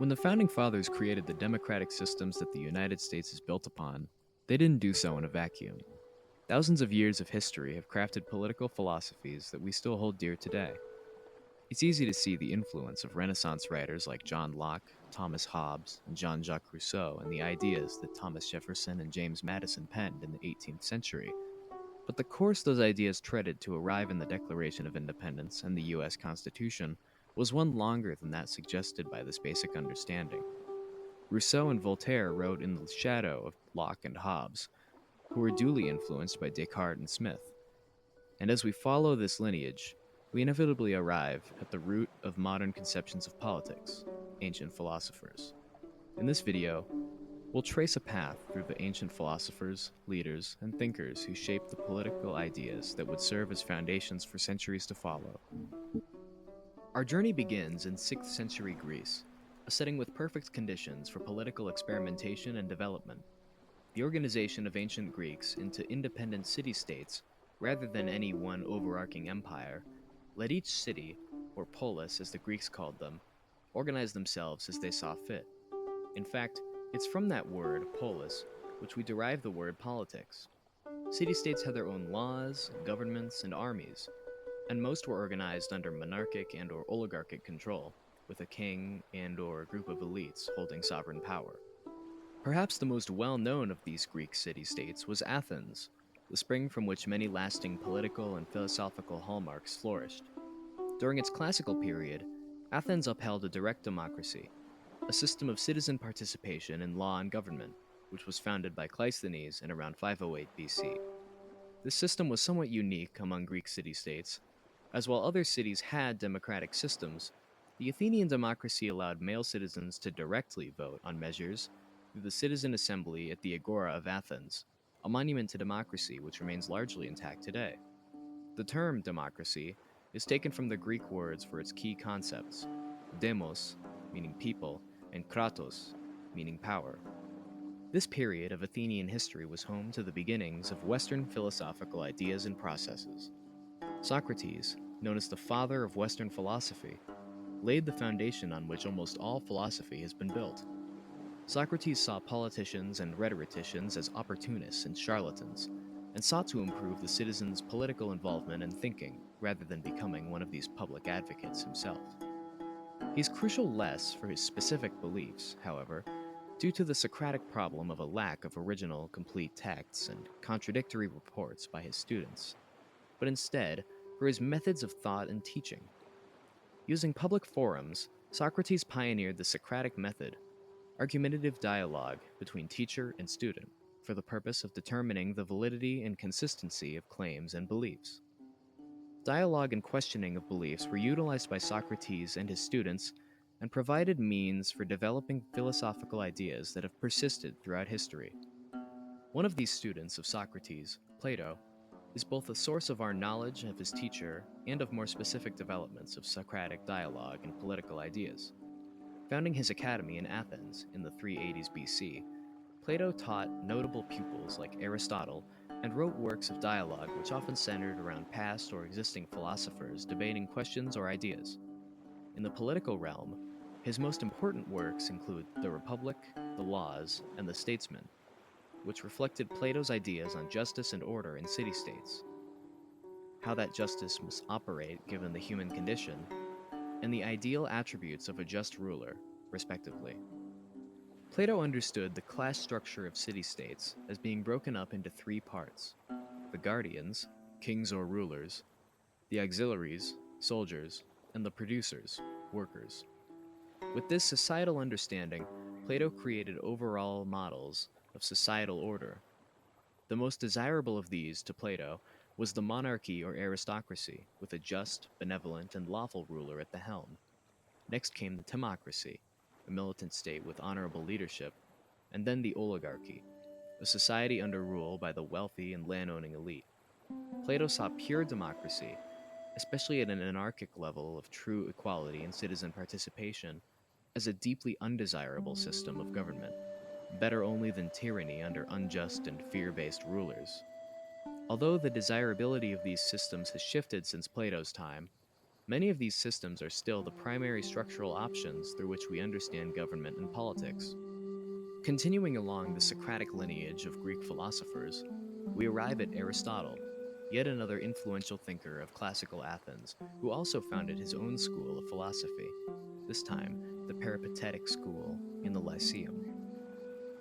When the Founding Fathers created the democratic systems that the United States is built upon, they didn't do so in a vacuum. Thousands of years of history have crafted political philosophies that we still hold dear today. It's easy to see the influence of Renaissance writers like John Locke, Thomas Hobbes, and Jean-Jacques Rousseau and the ideas that Thomas Jefferson and James Madison penned in the 18th century. But the course those ideas treaded to arrive in the Declaration of Independence and the US Constitution was one longer than that suggested by this basic understanding. Rousseau and Voltaire wrote in the shadow of Locke and Hobbes, who were duly influenced by Descartes and Smith. And as we follow this lineage, we inevitably arrive at the root of modern conceptions of politics, ancient philosophers. In this video, we'll trace a path through the ancient philosophers, leaders, and thinkers who shaped the political ideas that would serve as foundations for centuries to follow. Our journey begins in 6th century Greece, a setting with perfect conditions for political experimentation and development. The organization of ancient Greeks into independent city-states, rather than any one overarching empire, let each city, or polis as the Greeks called them, organize themselves as they saw fit. In fact, it's from that word, polis, which we derive the word politics. City-states had their own laws, governments, and armies, and most were organized under monarchic and or oligarchic control, with a king and or a group of elites holding sovereign power. Perhaps the most well-known of these Greek city-states was Athens, the spring from which many lasting political and philosophical hallmarks flourished. During its classical period, Athens upheld a direct democracy, a system of citizen participation in law and government, which was founded by Cleisthenes in around 508 BC. This system was somewhat unique among Greek city-states, as while other cities had democratic systems, the Athenian democracy allowed male citizens to directly vote on measures through the citizen assembly at the Agora of Athens, a monument to democracy which remains largely intact today. The term democracy is taken from the Greek words for its key concepts, demos, meaning people, and kratos, meaning power. This period of Athenian history was home to the beginnings of Western philosophical ideas and processes. Socrates, known as the father of Western philosophy, laid the foundation on which almost all philosophy has been built. Socrates saw politicians and rhetoricians as opportunists and charlatans, and sought to improve the citizens' political involvement and thinking, rather than becoming one of these public advocates himself. He's crucial less for his specific beliefs, however, due to the Socratic problem of a lack of original, complete texts and contradictory reports by his students, but instead for his methods of thought and teaching. Using public forums, Socrates pioneered the Socratic method, argumentative dialogue between teacher and student, for the purpose of determining the validity and consistency of claims and beliefs. Dialogue and questioning of beliefs were utilized by Socrates and his students and provided means for developing philosophical ideas that have persisted throughout history. One of these students of Socrates, Plato, is both a source of our knowledge of his teacher and of more specific developments of Socratic dialogue and political ideas. Founding his academy in Athens in the 380s BC, Plato taught notable pupils like Aristotle and wrote works of dialogue which often centered around past or existing philosophers debating questions or ideas. In the political realm, his most important works include The Republic, The Laws, and The Statesman, which reflected Plato's ideas on justice and order in city-states, how that justice must operate given the human condition, and the ideal attributes of a just ruler, respectively. Plato understood the class structure of city-states as being broken up into three parts: the guardians, kings or rulers, the auxiliaries, soldiers, and the producers, workers. With this societal understanding, Plato created overall models of societal order. The most desirable of these to Plato was the monarchy or aristocracy, with a just, benevolent, and lawful ruler at the helm. Next came the timocracy, a militant state with honorable leadership, and then the oligarchy, a society under rule by the wealthy and land-owning elite. Plato saw pure democracy, especially at an anarchic level of true equality and citizen participation, as a deeply undesirable system of government, better only than tyranny under unjust and fear-based rulers. Although the desirability of these systems has shifted since Plato's time, Many of these systems are still the primary structural options through which we understand government and politics. Continuing along the Socratic lineage of Greek philosophers, we arrive at Aristotle, yet another influential thinker of classical Athens, who also founded his own school of philosophy, this time the Peripatetic school in the Lyceum.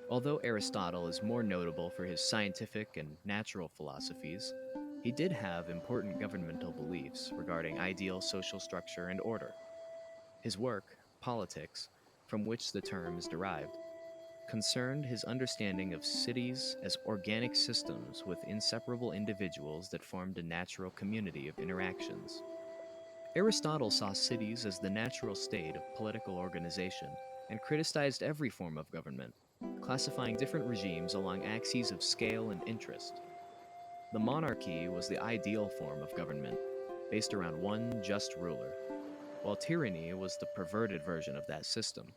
Although Aristotle is more notable for his scientific and natural philosophies, he did have important governmental beliefs regarding ideal social structure and order. His work, Politics, from which the term is derived, concerned his understanding of cities as organic systems with inseparable individuals that formed a natural community of interactions. Aristotle saw cities as the natural state of political organization and criticized every form of government, classifying different regimes along axes of scale and interest. The monarchy was the ideal form of government, based around one just ruler, while tyranny was the perverted version of that system.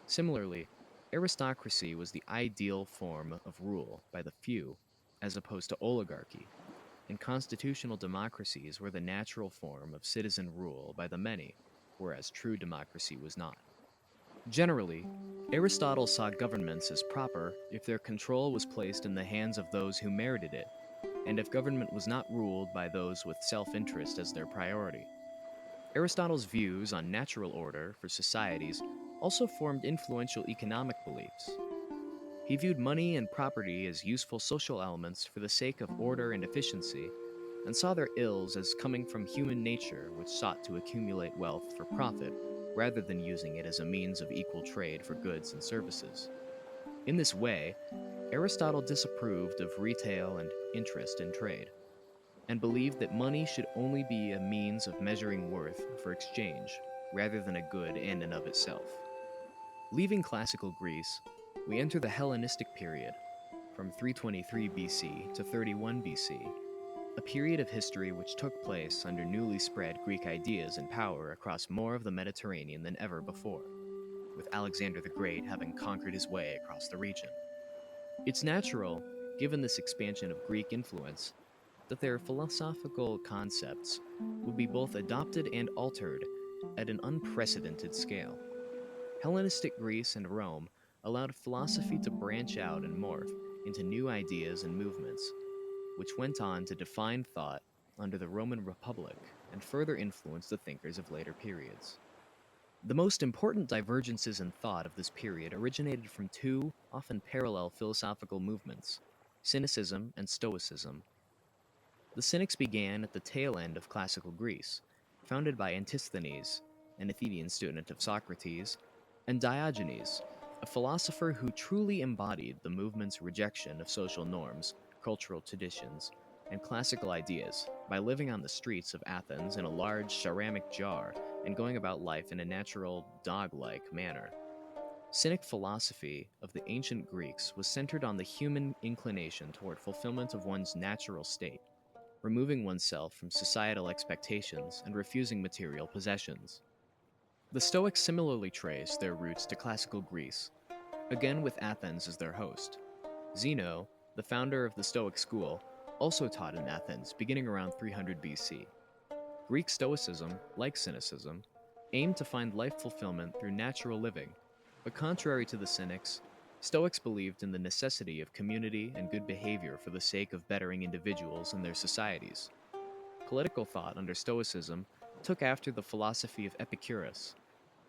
Similarly, aristocracy was the ideal form of rule by the few, as opposed to oligarchy, and constitutional democracies were the natural form of citizen rule by the many, whereas true democracy was not. Generally, Aristotle saw governments as proper if their control was placed in the hands of those who merited it, and if government was not ruled by those with self-interest as their priority. Aristotle's views on natural order for societies also formed influential economic beliefs. He viewed money and property as useful social elements for the sake of order and efficiency, and saw their ills as coming from human nature, which sought to accumulate wealth for profit rather than using it as a means of equal trade for goods and services. In this way, Aristotle disapproved of retail and interest in trade, and believed that money should only be a means of measuring worth for exchange, rather than a good in and of itself. Leaving classical Greece, we enter the Hellenistic period, from 323 BC to 31 BC, a period of history which took place under newly spread Greek ideas and power across more of the Mediterranean than ever before, with Alexander the Great having conquered his way across the region. It's natural, given this expansion of Greek influence, that their philosophical concepts would be both adopted and altered at an unprecedented scale. Hellenistic Greece and Rome allowed philosophy to branch out and morph into new ideas and movements, which went on to define thought under the Roman Republic and further influence the thinkers of later periods. The most important divergences in thought of this period originated from two, often parallel philosophical movements, Cynicism and Stoicism. The Cynics began at the tail end of classical Greece, founded by Antisthenes, an Athenian student of Socrates, and Diogenes, a philosopher who truly embodied the movement's rejection of social norms, cultural traditions, and classical ideas by living on the streets of Athens in a large ceramic jar and going about life in a natural, dog-like manner. Cynic philosophy of the ancient Greeks was centered on the human inclination toward fulfillment of one's natural state, removing oneself from societal expectations and refusing material possessions. The Stoics similarly traced their roots to classical Greece, again with Athens as their host. Zeno, the founder of the Stoic school, also taught in Athens beginning around 300 BC. Greek Stoicism, like Cynicism, aimed to find life fulfillment through natural living, but contrary to the Cynics, Stoics believed in the necessity of community and good behavior for the sake of bettering individuals and their societies. Political thought under Stoicism took after the philosophy of Epicurus,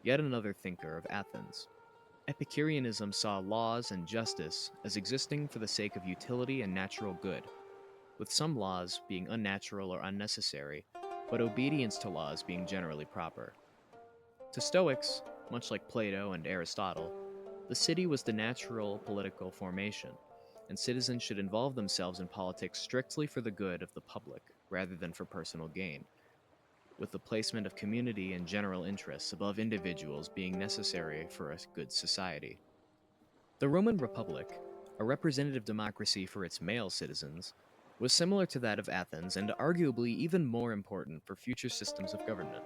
yet another thinker of Athens. Epicureanism saw laws and justice as existing for the sake of utility and natural good, with some laws being unnatural or unnecessary, but obedience to laws being generally proper. To Stoics, much like Plato and Aristotle, the city was the natural political formation, and citizens should involve themselves in politics strictly for the good of the public rather than for personal gain, with the placement of community and general interests above individuals being necessary for a good society. The Roman Republic, a representative democracy for its male citizens, was similar to that of Athens and arguably even more important for future systems of government.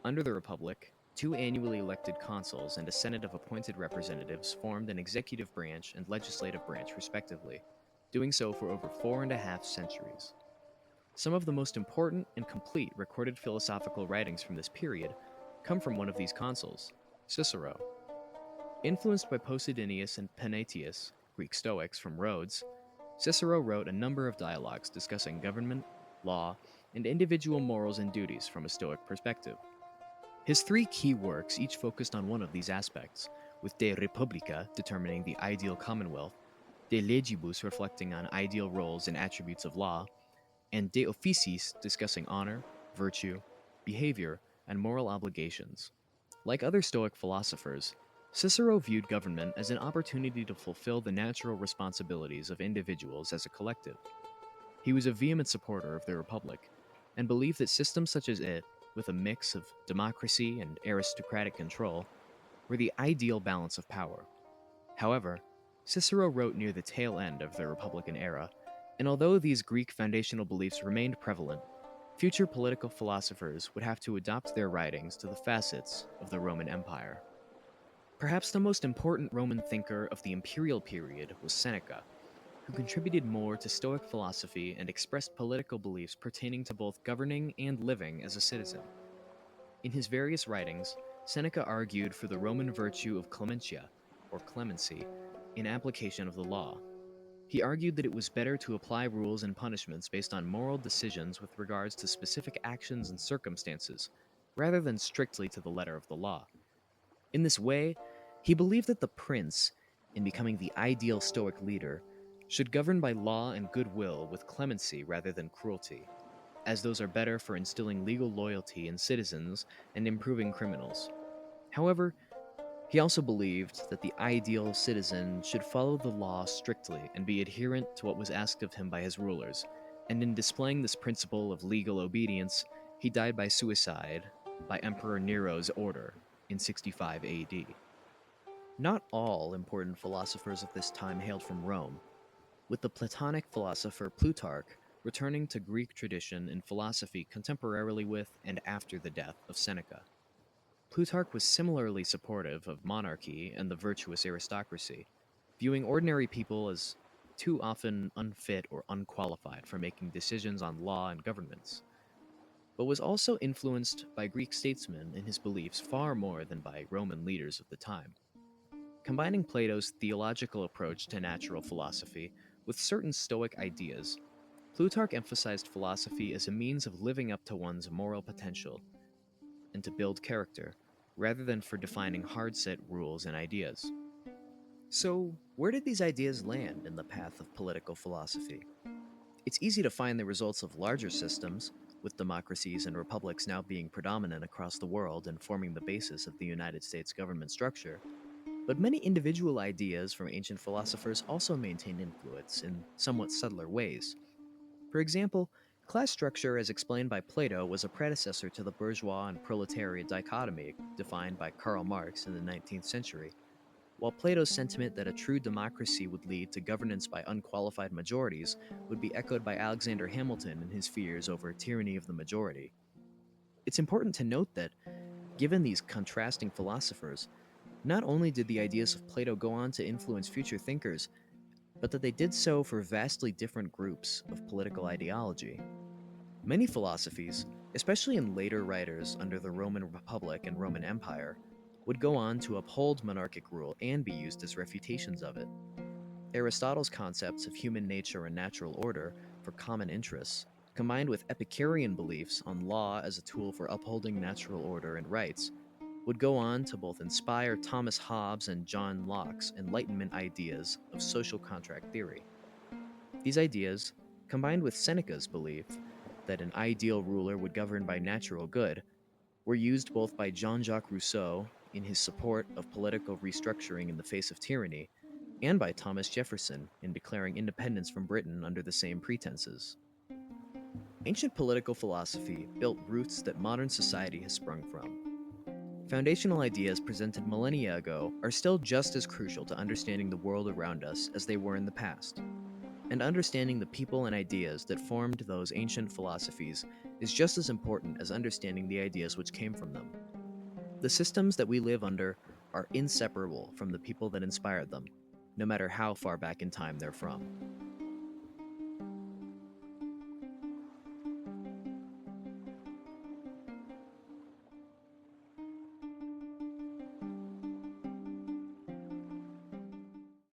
Under the Republic, two annually elected consuls and a senate of appointed representatives formed an executive branch and legislative branch respectively, doing so for over 4.5 centuries. Some of the most important and complete recorded philosophical writings from this period come from one of these consuls, Cicero. Influenced by Posidonius and Panaetius, Greek Stoics from Rhodes, Cicero wrote a number of dialogues discussing government, law, and individual morals and duties from a Stoic perspective. His three key works each focused on one of these aspects, with De Republica determining the ideal commonwealth, De Legibus reflecting on ideal roles and attributes of law, and De Officiis discussing honor, virtue, behavior, and moral obligations. Like other Stoic philosophers, Cicero viewed government as an opportunity to fulfill the natural responsibilities of individuals as a collective. He was a vehement supporter of the Republic, and believed that systems such as it, with a mix of democracy and aristocratic control, were the ideal balance of power. However, Cicero wrote near the tail end of the Republican era, and although these Greek foundational beliefs remained prevalent, future political philosophers would have to adapt their writings to the facets of the Roman Empire. Perhaps the most important Roman thinker of the imperial period was Seneca, who contributed more to Stoic philosophy and expressed political beliefs pertaining to both governing and living as a citizen. In his various writings, Seneca argued for the Roman virtue of clementia, or clemency, in application of the law. He argued that it was better to apply rules and punishments based on moral decisions with regards to specific actions and circumstances, rather than strictly to the letter of the law. In this way, he believed that the prince, in becoming the ideal Stoic leader, should govern by law and goodwill with clemency rather than cruelty, as those are better for instilling legal loyalty in citizens and improving criminals. However, he also believed that the ideal citizen should follow the law strictly and be adherent to what was asked of him by his rulers, and in displaying this principle of legal obedience, he died by suicide by Emperor Nero's order in 65 AD. Not all important philosophers of this time hailed from Rome, with the Platonic philosopher Plutarch returning to Greek tradition in philosophy contemporarily with and after the death of Seneca. Plutarch was similarly supportive of monarchy and the virtuous aristocracy, viewing ordinary people as too often unfit or unqualified for making decisions on law and governments, but was also influenced by Greek statesmen in his beliefs far more than by Roman leaders of the time. Combining Plato's theological approach to natural philosophy with certain Stoic ideas, Plutarch emphasized philosophy as a means of living up to one's moral potential and to build character, rather than for defining hard-set rules and ideas. So, where did these ideas land in the path of political philosophy? It's easy to find the results of larger systems, with democracies and republics now being predominant across the world and forming the basis of the United States government structure. But many individual ideas from ancient philosophers also maintained influence in somewhat subtler ways. For example, class structure as explained by Plato was a predecessor to the bourgeois and proletariat dichotomy defined by Karl Marx in the 19th century. While Plato's sentiment that a true democracy would lead to governance by unqualified majorities would be echoed by Alexander Hamilton in his fears over tyranny of the majority. It's important to note that, given these contrasting philosophers, not only did the ideas of Plato go on to influence future thinkers, but that they did so for vastly different groups of political ideology. Many philosophies, especially in later writers under the Roman Republic and Roman Empire, would go on to uphold monarchic rule and be used as refutations of it. Aristotle's concepts of human nature and natural order for common interests, combined with Epicurean beliefs on law as a tool for upholding natural order and rights, would go on to both inspire Thomas Hobbes and John Locke's Enlightenment ideas of social contract theory. These ideas, combined with Seneca's belief that an ideal ruler would govern by natural good, were used both by Jean-Jacques Rousseau in his support of political restructuring in the face of tyranny, and by Thomas Jefferson in declaring independence from Britain under the same pretenses. Ancient political philosophy built roots that modern society has sprung from. Foundational ideas presented millennia ago are still just as crucial to understanding the world around us as they were in the past. And understanding the people and ideas that formed those ancient philosophies is just as important as understanding the ideas which came from them. The systems that we live under are inseparable from the people that inspired them, no matter how far back in time they're from.